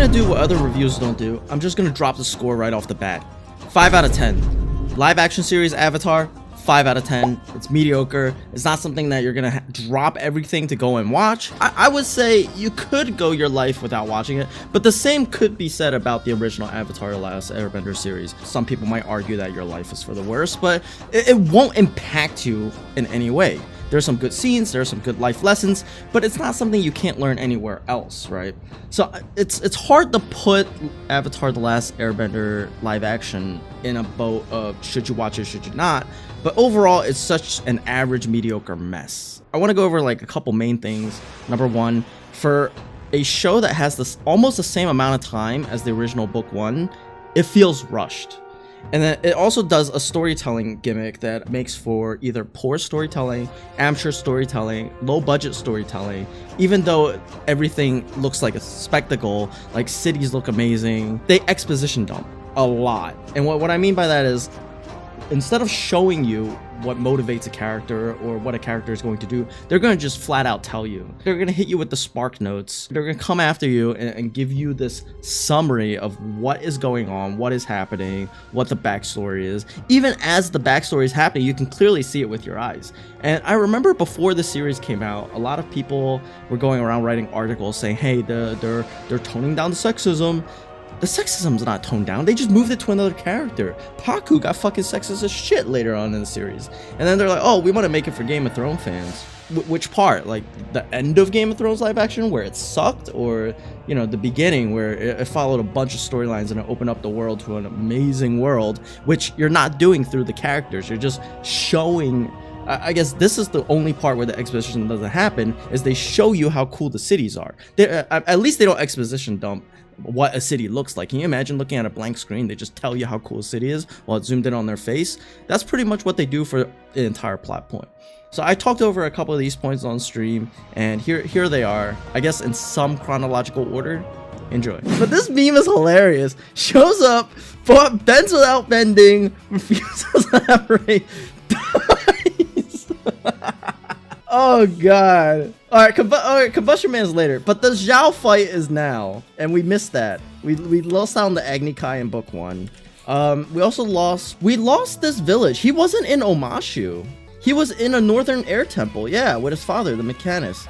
gonna do what other reviews don't do. I'm just gonna drop the score right off the bat. 5 out of 10. Live action series Avatar, 5 out of 10. It's mediocre. It's not something that you're gonna drop everything to go and watch. I would say you could go your life without watching it, but the same could be said about the original Avatar: The Last Airbender series. Some people might argue that your life is for the worse, but it won't impact you in any way. There's some good scenes, there's some good life lessons, but it's not something you can't learn anywhere else, right? So it's hard to put Avatar: The Last Airbender live action in a boat of should you watch it, should you not, but overall it's such an average, mediocre mess. I want to go over like a couple main things. Number one, for a show that has this almost the same amount of time as the original book one, it feels rushed. And then it also does a storytelling gimmick that makes for either poor storytelling, amateur storytelling, low budget storytelling. Even though everything looks like a spectacle, like cities look amazing, they exposition dump a lot. And what I mean by that is, instead of showing you what motivates a character or what a character is going to do, they're going to just flat out tell you. They're going to hit you with the spark notes. They're going to come after you and give you this summary of what is going on, what is happening, what the backstory is. Even as the backstory is happening, you can clearly see it with your eyes. And I remember before the series came out, a lot of people were going around writing articles saying, hey, they're toning down the sexism. The sexism's not toned down, they just moved it to another character. Paku got fucking sexist as shit later on in the series. And then they're like, oh, we want to make it for Game of Thrones fans. Which part? Like, the end of Game of Thrones live action where it sucked? Or, you know, the beginning where it followed a bunch of storylines and it opened up the world to an amazing world, which you're not doing through the characters. You're just showing... I guess this is the only part where the exposition doesn't happen, is they show you how cool the cities are. At least they don't exposition dump what a city looks like. Can you imagine looking at a blank screen? They just tell you how cool a city is while it's zoomed in on their face. That's pretty much what they do for the entire plot point. So I talked over a couple of these points on stream, and here they are, I guess in some chronological order. Enjoy. But this meme is hilarious. Shows up, but bends without bending, refuses to elaborate, dies. Oh god. Alright, Combustion Man is later, but the Zhao fight is now, and we missed that. We lost out on the Agni Kai in book 1. We also lost this village. He wasn't in Omashu. He was in a northern air temple, yeah, with his father, the mechanist.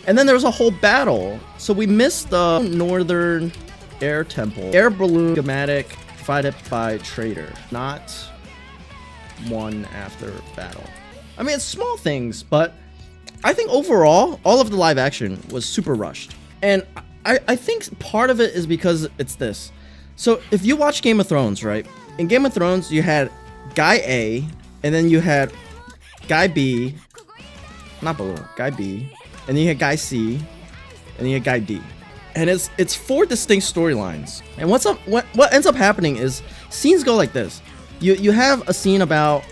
And then there was a whole battle, so we missed the northern air temple. Air balloon schematic provided by Trader, not one after battle. I mean, it's small things, but I think overall, all of the live action was super rushed. And I think part of it is because it's this. So if you watch Game of Thrones, right? In Game of Thrones, you had Guy A, and then you had Guy B, not below, Guy B, and then you had Guy C, and then you had Guy D. And it's 4 distinct storylines. And what ends up happening is scenes go like this. You have a scene about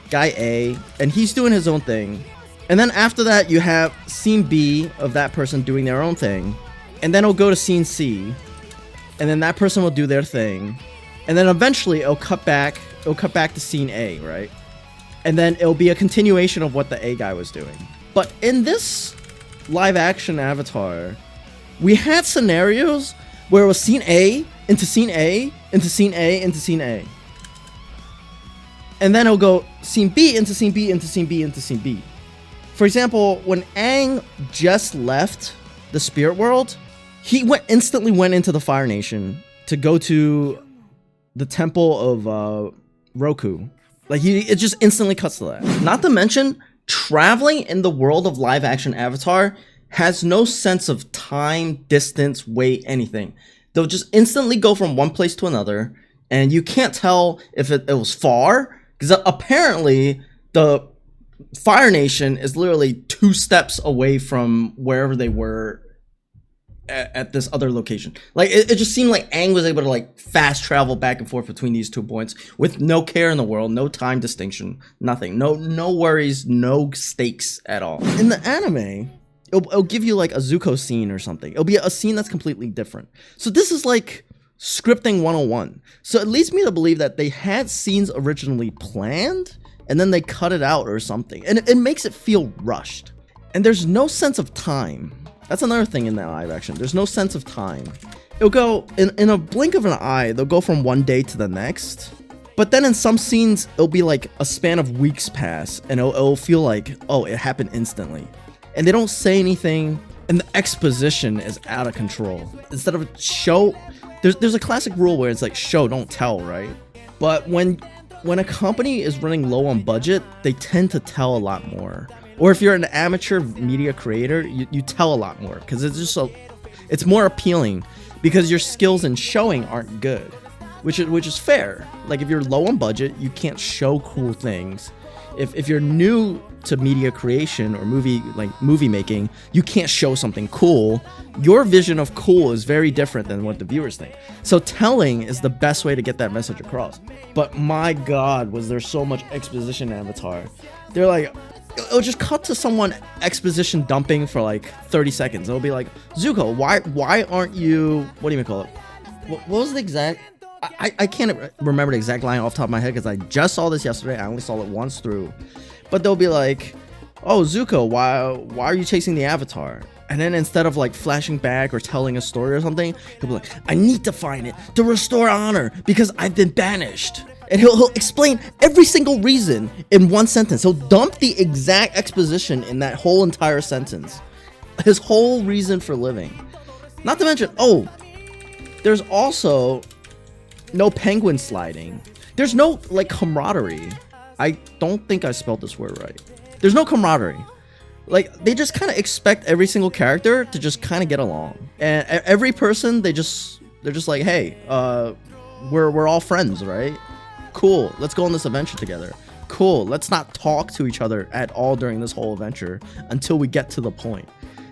Guy A, and he's doing his own thing. And then after that, you have scene B of that person doing their own thing. And then it'll go to scene C. And then that person will do their thing. And then eventually it'll cut back to scene A, right? And then it'll be a continuation of what the A guy was doing. But in this live action Avatar, we had scenarios where it was scene A into scene A into scene A into scene A. And then it'll go scene B into scene B into scene B into scene B. For example, when Aang just left the spirit world, he instantly went into the Fire Nation to go to the temple of Roku. Like, it just instantly cuts to that. Not to mention, traveling in the world of live action Avatar has no sense of time, distance, weight, anything. They'll just instantly go from one place to another, and you can't tell if it was far, because apparently the Fire Nation is literally 2 steps away from wherever they were at this other location. Like, it just seemed like Aang was able to like fast travel back and forth between these 2 points with no care in the world, no time distinction, nothing, no worries, no stakes at all. In the anime, it'll give you like a Zuko scene or something. It'll be a scene that's completely different. So this is like scripting 101. So it leads me to believe that they had scenes originally planned and then they cut it out or something. And it makes it feel rushed. And there's no sense of time. That's another thing in that live action. There's no sense of time. it'll go in a blink of an eye. They'll go from one day to the next. But then in some scenes, it'll be like a span of weeks pass, and it'll feel like, oh, it happened instantly. And they don't say anything, and the exposition is out of control. Instead of show, there's a classic rule where it's like show, don't tell, right? But when a company is running low on budget, they tend to tell a lot more. Or if you're an amateur media creator, you tell a lot more because it's more appealing because your skills in showing aren't good, which is fair. Like if you're low on budget, you can't show cool things. If you're new to media creation or movie making, you can't show something cool. Your vision of cool is very different than what the viewers think. So telling is the best way to get that message across. But my God, was there so much exposition in Avatar. They're like, it'll just cut to someone exposition dumping for like 30 seconds. It'll be like, Zuko, why aren't you, what do you call it? What was the exact, I can't remember the exact line off the top of my head because I just saw this yesterday. I only saw it once through. But they'll be like, oh, Zuko, why are you chasing the Avatar? And then instead of like flashing back or telling a story or something, he'll be like, I need to find it to restore honor because I've been banished. And he'll explain every single reason in one sentence. He'll dump the exact exposition in that whole entire sentence. His whole reason for living. Not to mention, oh, there's also no penguin sliding. There's no like camaraderie. I don't think I spelled this word right. There's no camaraderie. Like they just kind of expect every single character to just kind of get along. And every person, they're just like, hey, we're all friends, right? Cool, let's go on this adventure together. Cool, let's not talk to each other at all during this whole adventure until we get to the point.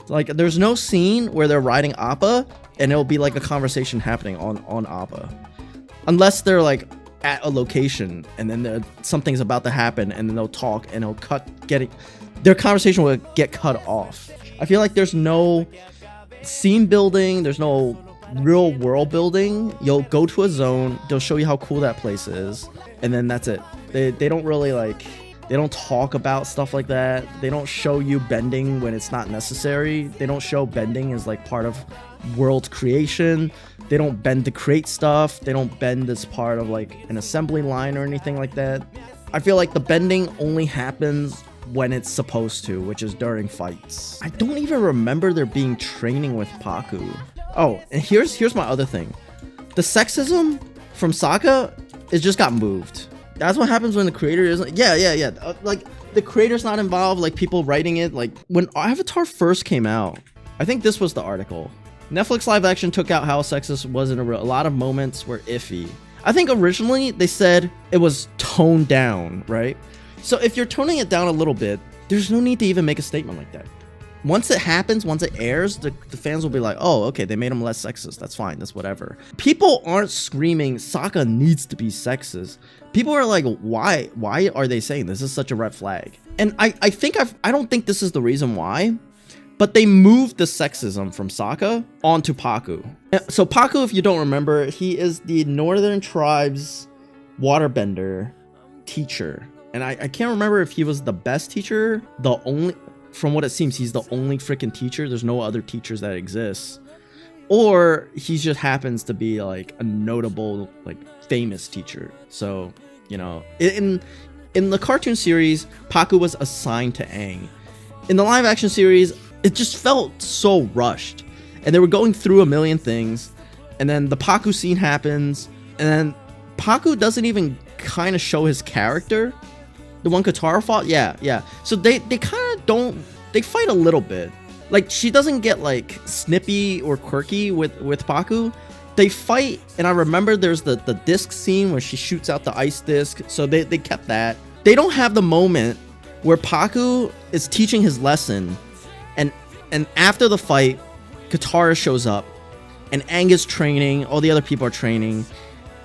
Like, there's no scene where they're riding Appa and it'll be like a conversation happening on Appa. Unless they're like at a location and then something's about to happen and then they'll talk and it'll their conversation will get cut off. I feel like there's no scene building, there's no real world building. You'll go to a zone, they'll show you how cool that place is, and then that's it. They don't really they don't talk about stuff like that. They don't show you bending when it's not necessary. They don't show bending as like part of world creation. They don't bend to create stuff. They don't bend as part of like an assembly line or anything like that. I feel like the bending only happens when it's supposed to, which is during fights. I don't even remember there being training with Paku. Oh, and here's my other thing. The sexism from Sokka, it just got moved. That's what happens when the creator isn't. Yeah. Like the creator's not involved. Like people writing it. Like when Avatar first came out, I think this was the article. Netflix live action took out how sexist was in a lot of moments were iffy. I think originally they said it was toned down, right? So if you're toning it down a little bit, there's no need to even make a statement like that. Once it happens, once it airs, the fans will be like, oh, okay, they made him less sexist. That's fine. That's whatever. People aren't screaming, Sokka needs to be sexist. People are like, why? Why are they saying this is such a red flag? And I don't think this is the reason why, but they moved the sexism from Sokka onto Paku. So Paku, if you don't remember, he is the Northern Tribe's waterbender teacher. And I can't remember if he was the best teacher, from what it seems, he's the only freaking teacher. There's no other teachers that exist. Or he just happens to be like a notable, like famous teacher. So, you know, in the cartoon series, Paku was assigned to Aang. In the live action series, it just felt so rushed. And they were going through a million things. And then the Paku scene happens. And then Paku doesn't even kind of show his character. The one Katara fought? Yeah. So they kind of don't, they fight a little bit. Like, she doesn't get, like, snippy or quirky with Paku. They fight, and I remember there's the disc scene where she shoots out the ice disc, so they kept that. They don't have the moment where Paku is teaching his lesson, and after the fight, Katara shows up, and Aang is training, all the other people are training,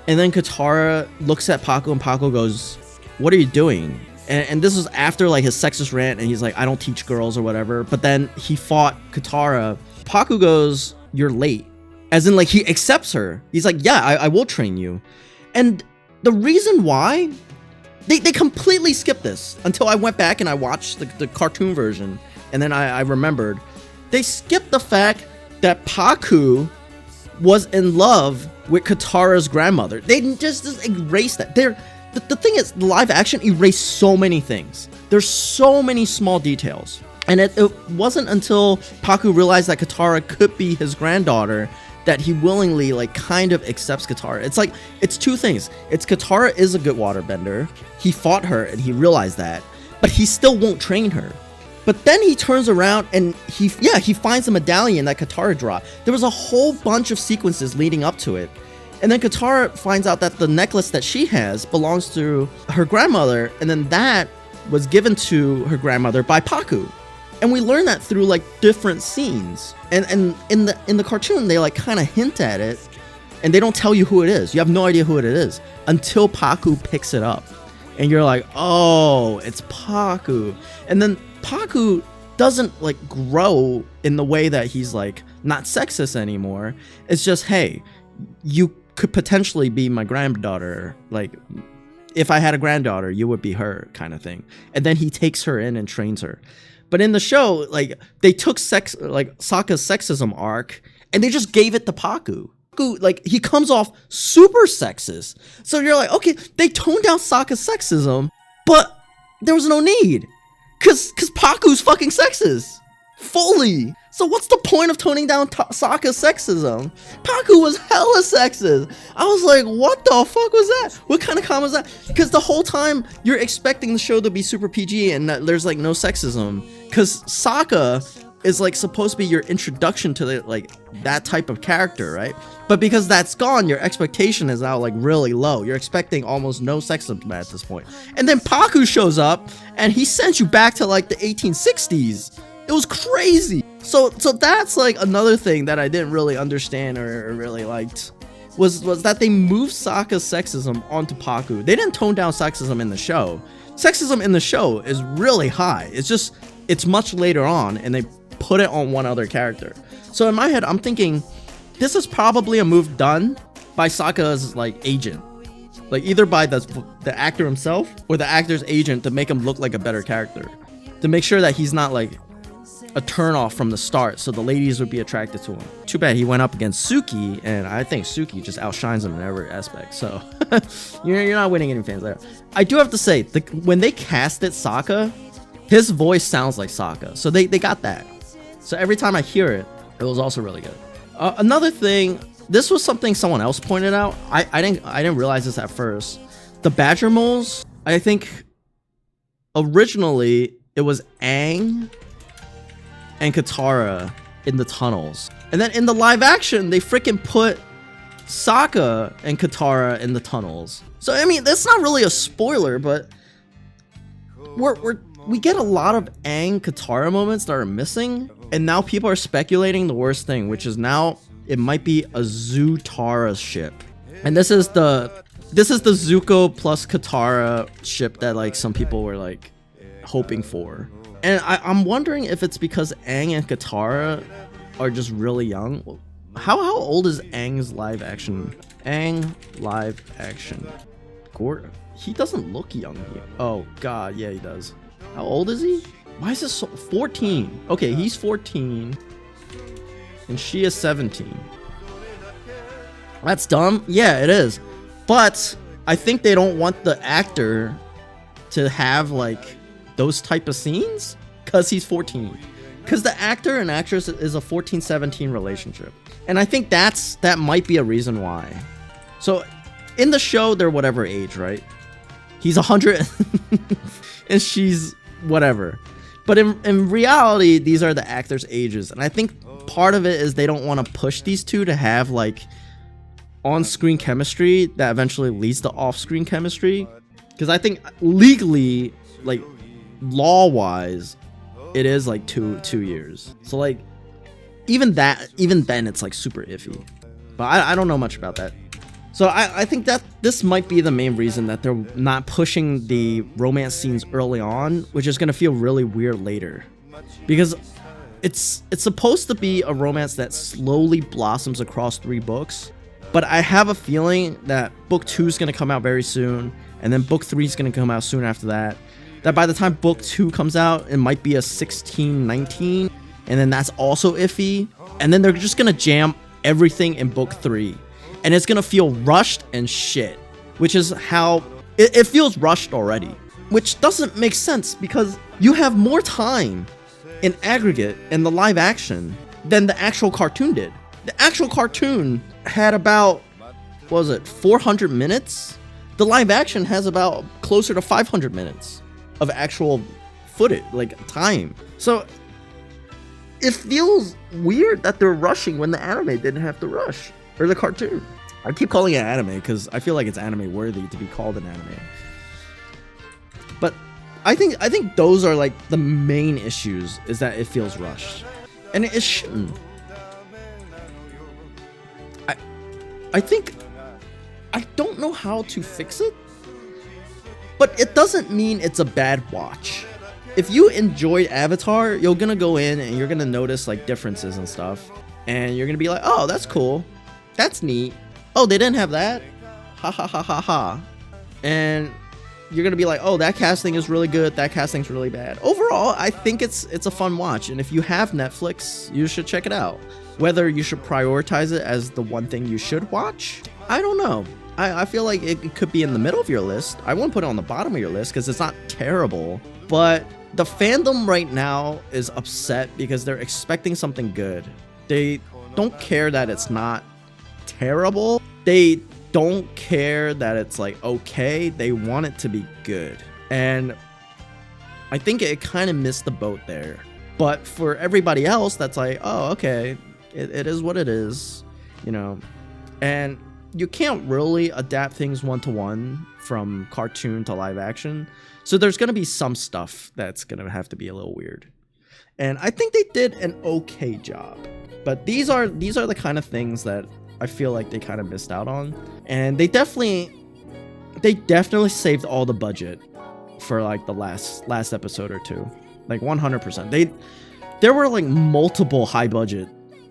and then Katara looks at Paku, and Paku goes, what are you doing? And this was after like his sexist rant, and he's like, I don't teach girls or whatever. But then he fought Katara. Paku goes, you're late. As in, like, he accepts her. He's like, yeah, I will train you. And the reason why, they completely skipped this until I went back and I watched the cartoon version. And then I remembered. They skipped the fact that Paku was in love with Katara's grandmother. They just erased that. The thing is, live action erased so many things. There's so many small details. And it wasn't until Paku realized that Katara could be his granddaughter that he willingly, like, kind of accepts Katara. It's like, it's two things. It's Katara is a good waterbender. He fought her and he realized that, but he still won't train her. But then he turns around and he finds the medallion that Katara dropped. There was a whole bunch of sequences leading up to it. And then Katara finds out that the necklace that she has belongs to her grandmother, and then that was given to her grandmother by Paku. And we learn that through, like, different scenes. And in the cartoon, they, like, kind of hint at it, and they don't tell you who it is. You have no idea who it is until Paku picks it up. And you're like, oh, it's Paku. And then Paku doesn't, like, grow in the way that he's, like, not sexist anymore. It's just, hey, you could potentially be my granddaughter. Like, if I had a granddaughter, you would be her, kind of thing. And then he takes her in and trains her. But in the show, like, they took Sokka's sexism arc and they just gave it to Paku. Like, he comes off super sexist. So you're like, okay, they toned down Sokka's sexism, but there was no need. Cause Paku's fucking sexist. Fully. So what's the point of toning down Sokka's sexism? Paku was hella sexist. I was like, what the fuck was that? What kind of comment was that? Because the whole time you're expecting the show to be super PG and that there's, like, no sexism. Because Sokka is, like, supposed to be your introduction to the, like, that type of character, right? But because that's gone, your expectation is now, like, really low. You're expecting almost no sexism at this point. And then Paku shows up and he sends you back to, like, the 1860s. It was crazy. So that's, like, another thing that I didn't really understand or really liked was that they moved Sokka's sexism onto Paku. They didn't tone down sexism in the show. Sexism in the show is really high. It's just, it's much later on and they put it on one other character. So in my head, I'm thinking this is probably a move done by Sokka's, like, agent. Like, either by the actor himself or the actor's agent to make him look like a better character. To make sure that he's not, like, a turnoff from the start, so the ladies would be attracted to him. Too bad he went up against Suki, and I think Suki just outshines him in every aspect, so you're not winning any fans there. I do have to say, when they casted Sokka, his voice sounds like Sokka, so they got that. So every time I hear it, it was also really good. Another thing, this was something someone else pointed out. I didn't realize this at first. The Badger Moles, I think originally it was Aang and Katara in the tunnels. And then in the live action, they freaking put Sokka and Katara in the tunnels. So, I mean, that's not really a spoiler, but we get a lot of Aang Katara moments that are missing. And now people are speculating the worst thing, which is now it might be a Zutara ship. And this is the Zuko plus Katara ship that, like, some people were, like, hoping for. And I'm wondering if it's because Aang and Katara are just really young. How old is Aang's live action? Aang live action. Gordon. He doesn't look young here. Oh god, yeah, he does. How old is he? Why is this so 14? Okay, he's 14. And she is 17. That's dumb. Yeah, it is. But I think they don't want the actor to have, like, those type of scenes because he's 14, because the actor and actress is a 14-17 relationship, and I think that might be a reason why. So in the show they're whatever age, right? He's 100 and she's whatever, but in reality these are the actors' ages, and I think part of it is they don't want to push these two to have, like, on-screen chemistry that eventually leads to off-screen chemistry, because I think legally, like, law-wise, it is, like, two years. So, like, even then it's, like, super iffy. But I don't know much about that. So I think that this might be the main reason that they're not pushing the romance scenes early on, which is gonna feel really weird later, because it's supposed to be a romance that slowly blossoms across 3 books. But I have a feeling that book 2 is gonna come out very soon, and then book 3 is gonna come out soon after that. That by the time book 2 comes out, it might be a 16-19, and then that's also iffy. And then they're just gonna jam everything in book 3, and it's gonna feel rushed and shit, which is how it feels rushed already, which doesn't make sense because you have more time in aggregate in the live action than the actual cartoon did. The actual cartoon had about, what was it, 400 minutes? The live action has about closer to 500 minutes of actual footage, like time. So it feels weird that they're rushing when the anime didn't have to rush, or the cartoon. I keep calling it anime because I feel like it's anime worthy to be called an anime. But I think those are like the main issues, is that it feels rushed, and it shouldn't. I think I don't know how to fix it, but it doesn't mean it's a bad watch. If you enjoyed Avatar, you're gonna go in and you're gonna notice like differences and stuff, and you're gonna be like, oh, that's cool, that's neat. Oh, they didn't have that, ha ha ha ha ha. And you're gonna be like, oh, that casting is really good, that casting's really bad. Overall, I think it's a fun watch, and if you have Netflix, you should check it out. Whether you should prioritize it as the one thing you should watch, I don't know. I feel like it could be in the middle of your list. I wouldn't put it on the bottom of your list because it's not terrible, but the fandom right now is upset because they're expecting something good. They don't care that it's not terrible. They don't care that it's like okay. They want it to be good, and I think it kind of missed the boat there. But for everybody else, that's like, oh, okay, it is what it is, you know. And you can't really adapt things one-to-one from cartoon to live action, so there's gonna be some stuff that's gonna have to be a little weird. And I think they did an okay job, but these are the kind of things that I feel like they kind of missed out on. And they definitely saved all the budget for like the last episode or two, like 100%. There were like multiple high budget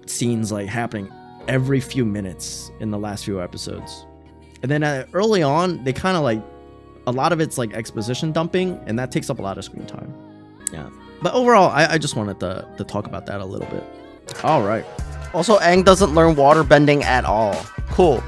scenes like happening every few minutes in the last few episodes, and then early on they kind of like, a lot of it's like exposition dumping, and that takes up a lot of screen time. Yeah, but overall I just wanted to talk about that a little bit. All right. Also, Aang doesn't learn water bending at all. Cool.